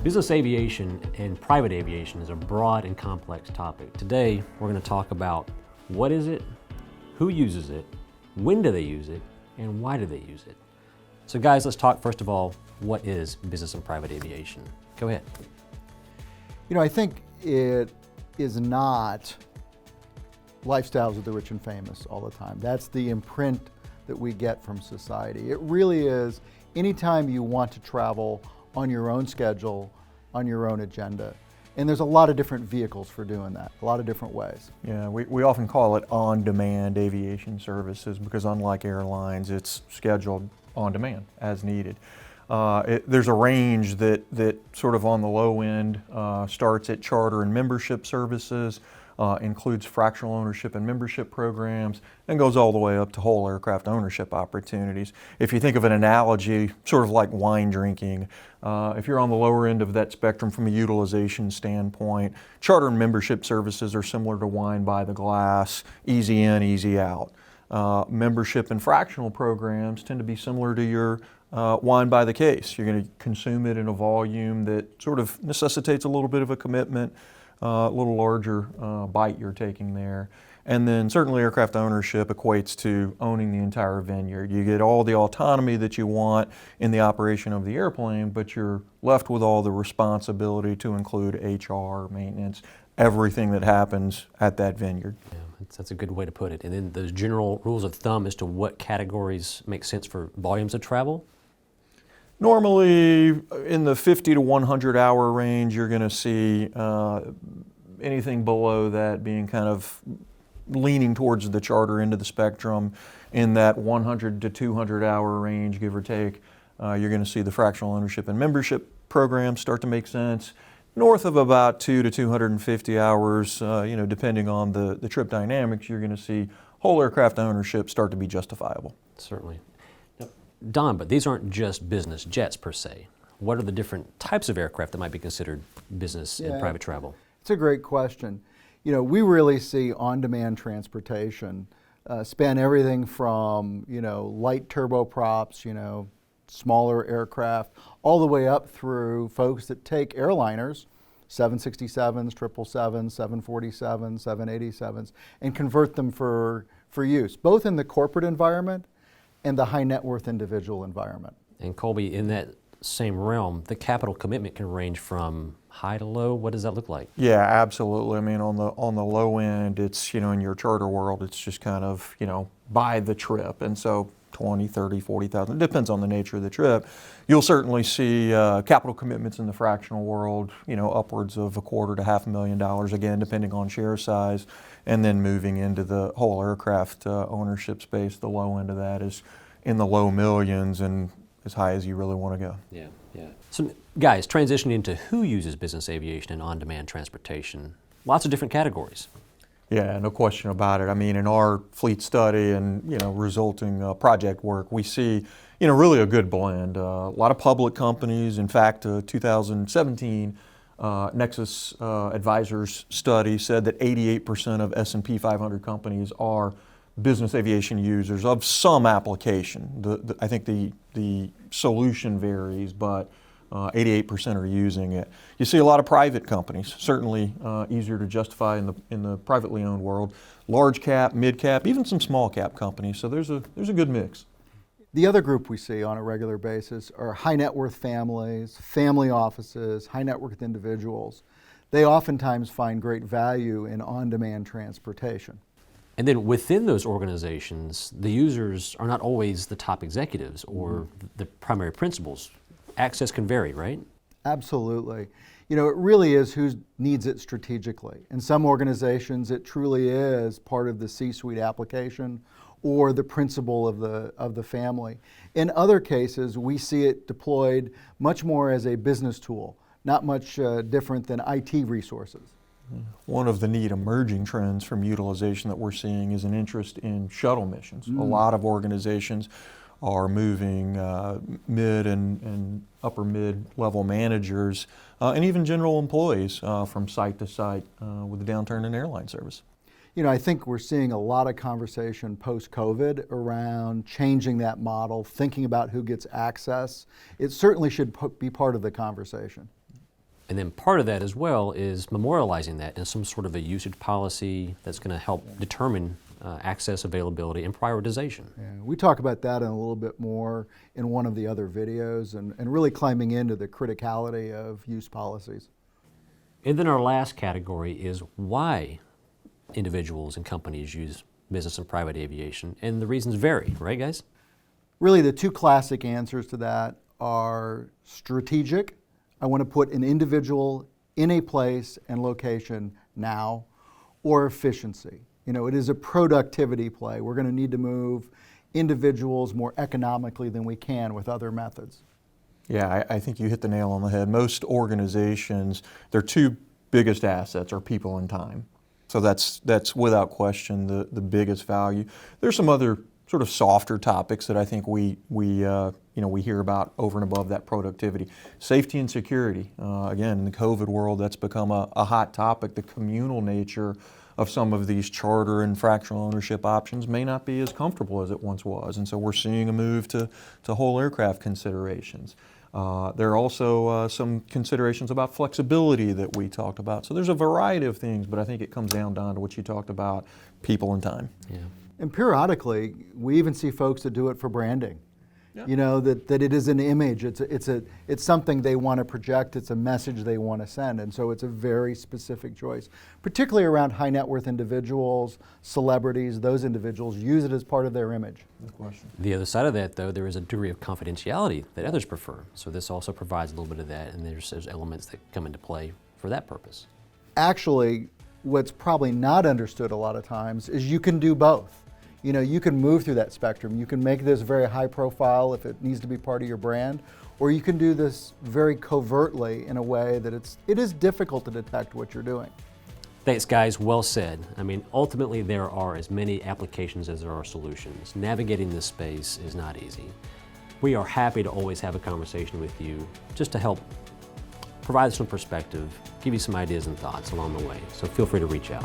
Business aviation and private aviation is a broad and complex topic. Today, we're going to talk about what is it, who uses it, when do they use it, and why do they use it. So guys, let's talk first of all, what is business and private aviation? Go ahead. You know, I think it is not lifestyles of the rich and famous all the time. That's the imprint that we get from society. It really is anytime you want to travel on your own schedule, on your own agenda. And there's a lot of different vehicles for doing that, a lot of different ways. Yeah, we often call it on-demand aviation services because unlike airlines, it's scheduled on demand as needed. There's a range that sort of on the low end starts at charter and membership services, includes fractional ownership and membership programs, and goes all the way up to whole aircraft ownership opportunities. If you think of an analogy, sort of like wine drinking, if you're on the lower end of that spectrum from a utilization standpoint, charter and membership services are similar to wine by the glass, easy in, easy out. Membership and fractional programs tend to be similar to your wine by the case. You're going to consume it in a volume that sort of necessitates a little bit of a commitment, a little larger bite you're taking there. And then certainly aircraft ownership equates to owning the entire vineyard. You get all the autonomy that you want in the operation of the airplane, but you're left with all the responsibility to include HR, maintenance, everything that happens at that vineyard. Yeah, that's a good way to put it. And then those general rules of thumb as to what categories make sense for volumes of travel? Normally, in the 50 to 100 hour range, you're going to see anything below that being kind of leaning towards the charter end of the spectrum. In that 100 to 200 hour range, give or take, you're going to see the fractional ownership and membership programs start to make sense. North of about 2 to 250 hours, depending on the trip dynamics, you're going to see whole aircraft ownership start to be justifiable. Certainly. Don, but these aren't just business jets per se. What are the different types of aircraft that might be considered business and private travel? It's a great question. You know, we really see on-demand transportation span everything from, light turboprops, smaller aircraft, all the way up through folks that take airliners, 767s, 777s, 747s, 787s, and convert them for use, both in the corporate environment and the high net worth individual environment. And Colby, in that same realm, the capital commitment can range from high to low. What does that look like? Yeah, absolutely. I mean, on the low end, it's, in your charter world, it's just kind of, buy the trip. And so 20, 30, 40,000, it depends on the nature of the trip. You'll certainly see capital commitments in the fractional world, upwards of $250,000 to $500,000, again, depending on share size. And then moving into the whole aircraft ownership space, the low end of that is in the low millions and as high as you really want to go. Yeah. So guys, transitioning into who uses business aviation and on-demand transportation, lots of different categories. Yeah, no question about it. I mean, in our fleet study and, resulting project work, we see, really a good blend. A lot of public companies. In fact, 2017 Nexus Advisors study said that 88% of S&P 500 companies are business aviation users of some application. I think the solution varies, but 88% are using it. You see a lot of private companies, certainly easier to justify in the privately owned world. Large cap, mid cap, even some small cap companies. So there's a good mix. The other group we see on a regular basis are high net worth families, family offices, high net worth individuals. They oftentimes find great value in on-demand transportation. And then within those organizations, the users are not always the top executives or the primary principals. Access can vary, right? Absolutely. It really is who needs it strategically. In some organizations, it truly is part of the C-suite application or the principal of the family. In other cases, we see it deployed much more as a business tool, not much different than IT resources. One of the neat emerging trends from utilization that we're seeing is an interest in shuttle missions. A lot of organizations are moving mid and upper mid-level managers and even general employees from site to site with the downturn in airline service. I think we're seeing a lot of conversation post-COVID around changing that model, thinking about who gets access. It certainly should be part of the conversation. And then part of that as well is memorializing that in some sort of a usage policy that's going to help determine access, availability, and prioritization. Yeah, we talk about that in a little bit more in one of the other videos and really climbing into the criticality of use policies. And then our last category is why individuals and companies use business and private aviation, and the reasons vary, right guys? Really the two classic answers to that are strategic. I want to put an individual in a place and location now, or efficiency. You know, it is a productivity play. We're going to need to move individuals more economically than we can with other methods. Yeah, I think you hit the nail on the head. Most organizations, their two biggest assets are people and time. So that's without question the biggest value. There's some other sort of softer topics that I think we hear about over and above that productivity. Safety and security. Again, in the COVID world, that's become a hot topic. The communal nature of some of these charter and fractional ownership options may not be as comfortable as it once was. And so we're seeing a move to whole aircraft considerations. There are also some considerations about flexibility that we talked about. So there's a variety of things, but I think it comes down to what you talked about, people and time. Yeah. And periodically, we even see folks that do it for branding. Yeah. You know, that it is an image, it's something they want to project, it's a message they want to send, and so it's a very specific choice. Particularly around high net worth individuals, celebrities, those individuals use it as part of their image. No question. The other side of that, though, there is a degree of confidentiality that others prefer. So this also provides a little bit of that, and there's elements that come into play for that purpose. Actually, what's probably not understood a lot of times is you can do both. You know, you can move through that spectrum. You can make this very high profile if it needs to be part of your brand, or you can do this very covertly in a way that it is difficult to detect what you're doing. Thanks, guys. Well said. I mean, ultimately, there are as many applications as there are solutions. Navigating this space is not easy. We are happy to always have a conversation with you just to help provide some perspective, give you some ideas and thoughts along the way. So feel free to reach out.